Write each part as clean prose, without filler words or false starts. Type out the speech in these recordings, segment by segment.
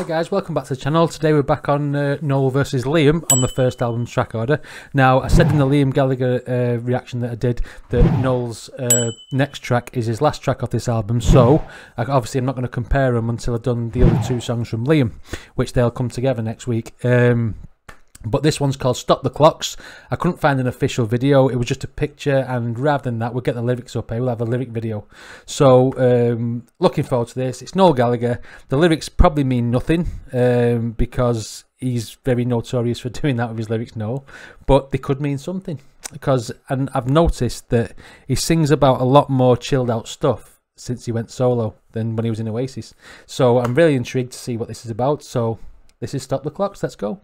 guys, welcome back to the channel. Today we're back on Noel versus Liam on the first album's track order. Now, I said in the Liam Gallagher reaction that I did that Noel's next track is his last track off this album, so obviously I'm not going to compare them until I've done the other two songs from Liam, which they'll come together next week. But this one's called Stop the Clocks. I couldn't find an official video. It was just a picture, and rather than that, we'll get the lyrics up here. We'll have a lyric video. So, looking forward to this. It's Noel Gallagher. The lyrics probably mean nothing because he's very notorious for doing that with his lyrics, Noel. But they could mean something and I've noticed that he sings about a lot more chilled out stuff since he went solo than when he was in Oasis. So I'm really intrigued to see what this is about. So this is Stop the Clocks. Let's go.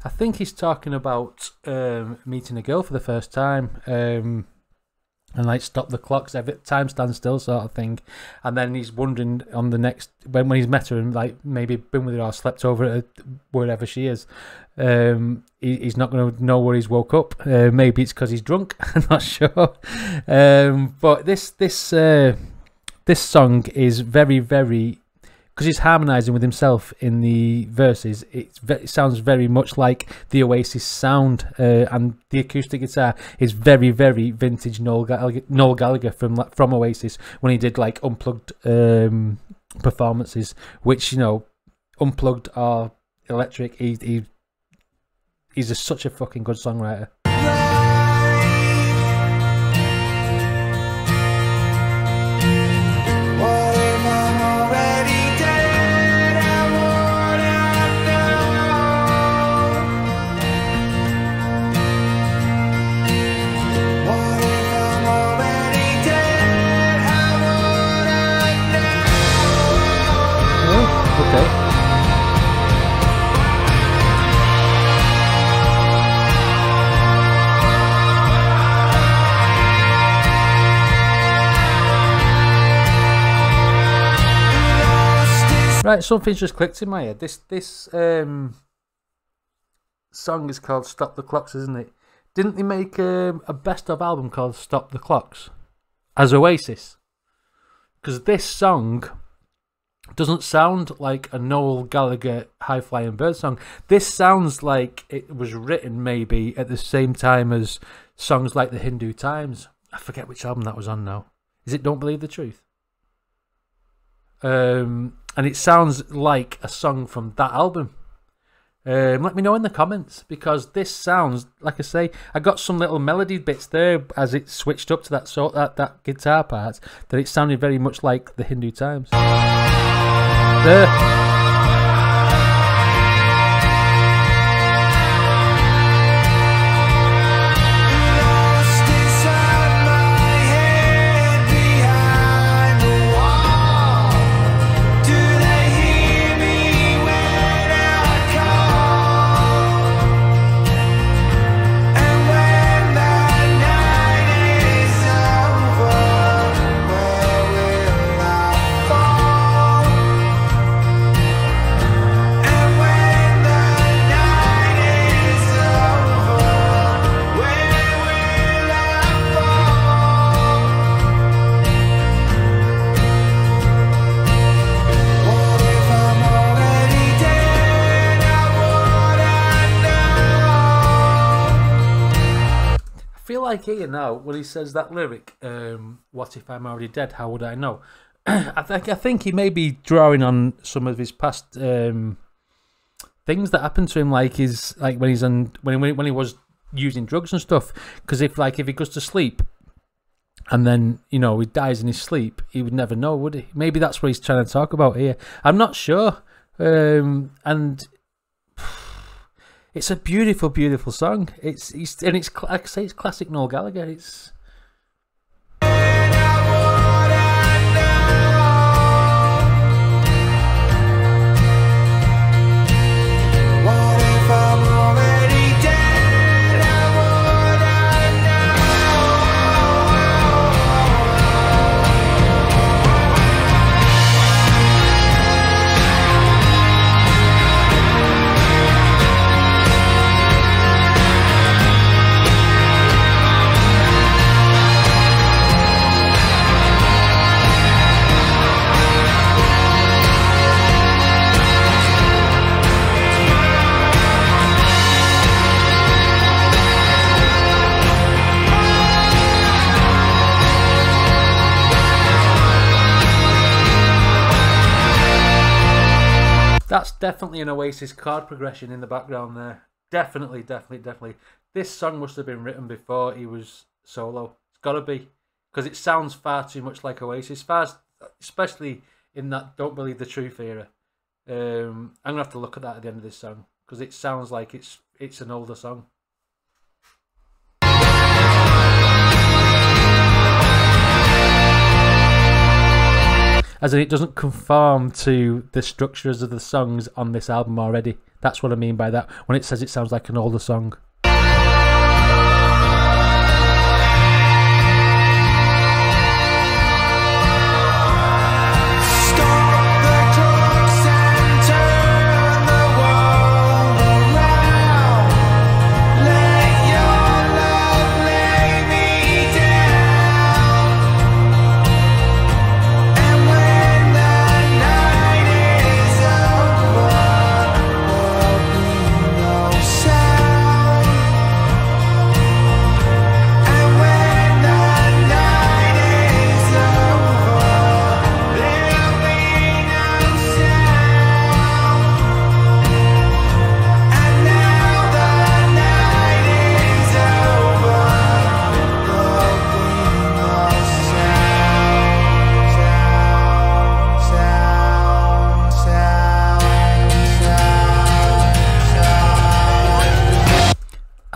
I think he's talking about meeting a girl for the first time and like stop the clocks, time stands still sort of thing, and then he's wondering on the next when he's met her and like maybe been with her or slept over at wherever she is, he's not going to know where he's woke up. Maybe it's because he's drunk. I'm not sure. But this song is very, because he's harmonising with himself in the verses. It sounds very much like the Oasis sound, and the acoustic guitar is very vintage Noel Gallagher from Oasis when he did like unplugged performances, which, you know, unplugged or electric. He's such a fucking good songwriter. Right, something's just clicked in my head. This song is called Stop the Clocks, isn't it? Didn't they make a best of album called Stop the Clocks as Oasis? Because this song doesn't sound like a Noel Gallagher High Flying Bird song. This sounds like it was written maybe at the same time as songs like the Hindu Times. I forget which album that was on now. Is it Don't Believe the Truth? And it sounds like a song from that album. Let me know in the comments, because this sounds, like I say, I got some little melody bits there as it switched up to that guitar part, that it sounded very much like the Hindu Times. There. like here now when he says that lyric, what if I'm already dead, how would I know? I think he may be drawing on some of his past things that happened to him, like when he's when he was using drugs and stuff. Because if he goes to sleep and then he dies in his sleep, he would never know, would he? Maybe that's what he's trying to talk about here. I'm not sure. And it's a beautiful, beautiful song. It's like I say, it's classic Noel Gallagher. It's That's definitely an Oasis chord progression in the background there. Definitely, definitely, definitely. This song must have been written before he was solo. It's got to be. Because it sounds far too much like Oasis. Especially in that Don't Believe the Truth era. I'm going to have to look at that at the end of this song. Because it sounds like it's an older song. As in, it doesn't conform to the structures of the songs on this album already. That's what I mean by that, when it says it sounds like an older song.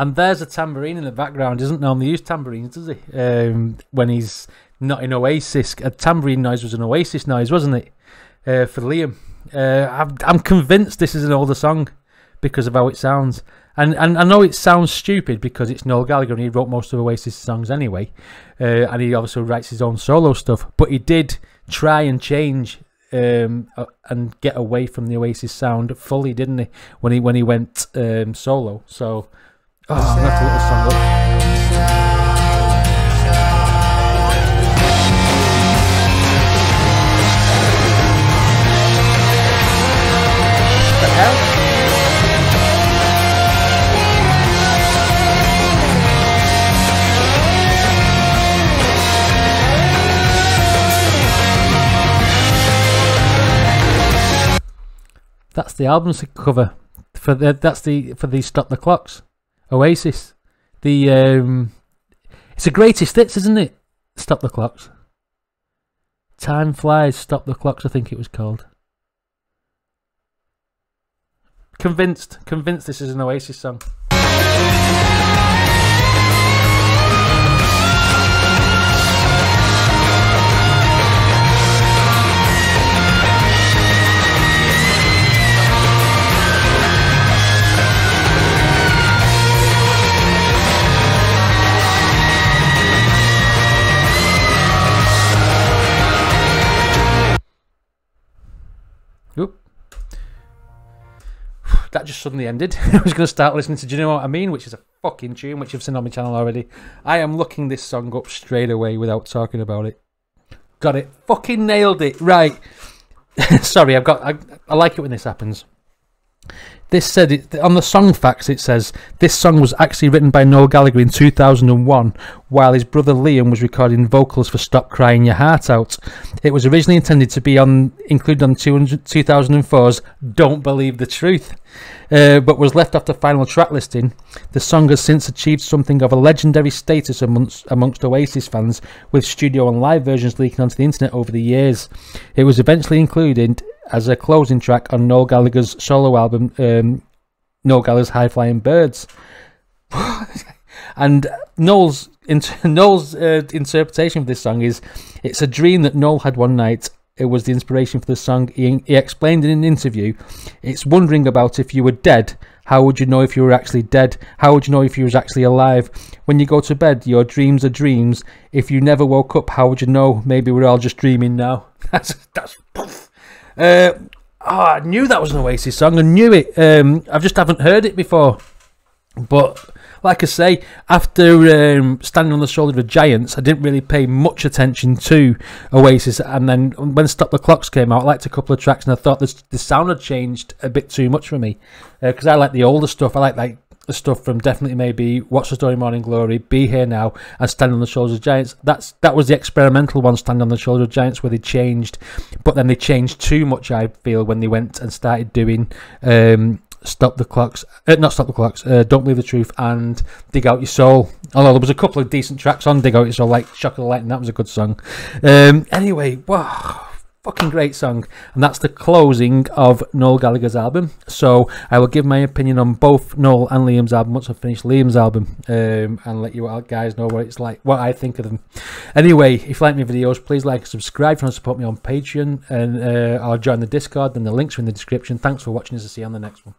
And there's a tambourine in the background. Doesn't normally use tambourines, does he? When he's not in Oasis. A tambourine noise was an Oasis noise, wasn't it? For Liam. I'm convinced this is an older song because of how it sounds. And I know it sounds stupid because it's Noel Gallagher and he wrote most of Oasis songs anyway. And he also writes his own solo stuff. But he did try and change and get away from the Oasis sound fully, didn't he? When he went solo. So... Oh, I'm going to have to look this song up. What the hell? That's the album's cover for the Stop the Clocks. Oasis. It's a greatest hits, isn't it? Stop the Clocks. Time Flies, Stop the Clocks, I think it was called. Convinced this is an Oasis song. That just suddenly ended. I was going to start listening to Do You Know What I Mean, which is a fucking tune, which I've seen on my channel already. I am looking this song up straight away without talking about it. Got it. Fucking nailed it. Right. Sorry, I like it when this happens. This said on the song facts. It says this song was actually written by Noel Gallagher in 2001, while his brother Liam was recording vocals for "Stop Crying Your Heart Out." It was originally intended to be included on 2004's "Don't Believe the Truth," but was left off the final track listing. The song has since achieved something of a legendary status amongst Oasis fans, with studio and live versions leaking onto the internet over the years. It was eventually included as a closing track on Noel Gallagher's solo album, Noel Gallagher's High Flying Birds. And Noel's interpretation of this song is, it's a dream that Noel had one night. It was the inspiration for the song. He explained in an interview, it's wondering about if you were dead. How would you know if you were actually dead? How would you know if you was actually alive? When you go to bed, your dreams are dreams. If you never woke up, how would you know? Maybe we're all just dreaming now. That's I knew that was an Oasis song. I knew it. I just haven't heard it before. But like I say, after Standing on the Shoulder of Giants, I didn't really pay much attention to Oasis. And then when Stop the Clocks came out, I liked a couple of tracks, and I thought the sound had changed a bit too much for me. Because I like the older stuff. I like the stuff from definitely maybe What's the Story, Morning Glory, Be Here Now, and Standing on the Shoulders of Giants. That was the experimental one, Standing on the Shoulders of Giants, where they changed, but then they changed too much, I feel, when they went and started doing Stop the Clocks, not Stop the Clocks, Don't Believe the Truth and Dig Out Your Soul. Although there was a couple of decent tracks on Dig Out Your Soul, like Shock of the Lightning, that was a good song. Anyway, wow. Fucking great song, and that's the closing of Noel Gallagher's album. So I will give my opinion on both Noel and Liam's album once I finish Liam's album, and let you guys know what it's like, what I think of them. Anyway, if you like my videos, please like and subscribe. If you want to support me on Patreon, and or join the Discord, then the links are in the description. Thanks for watching us. I'll see you on the next one.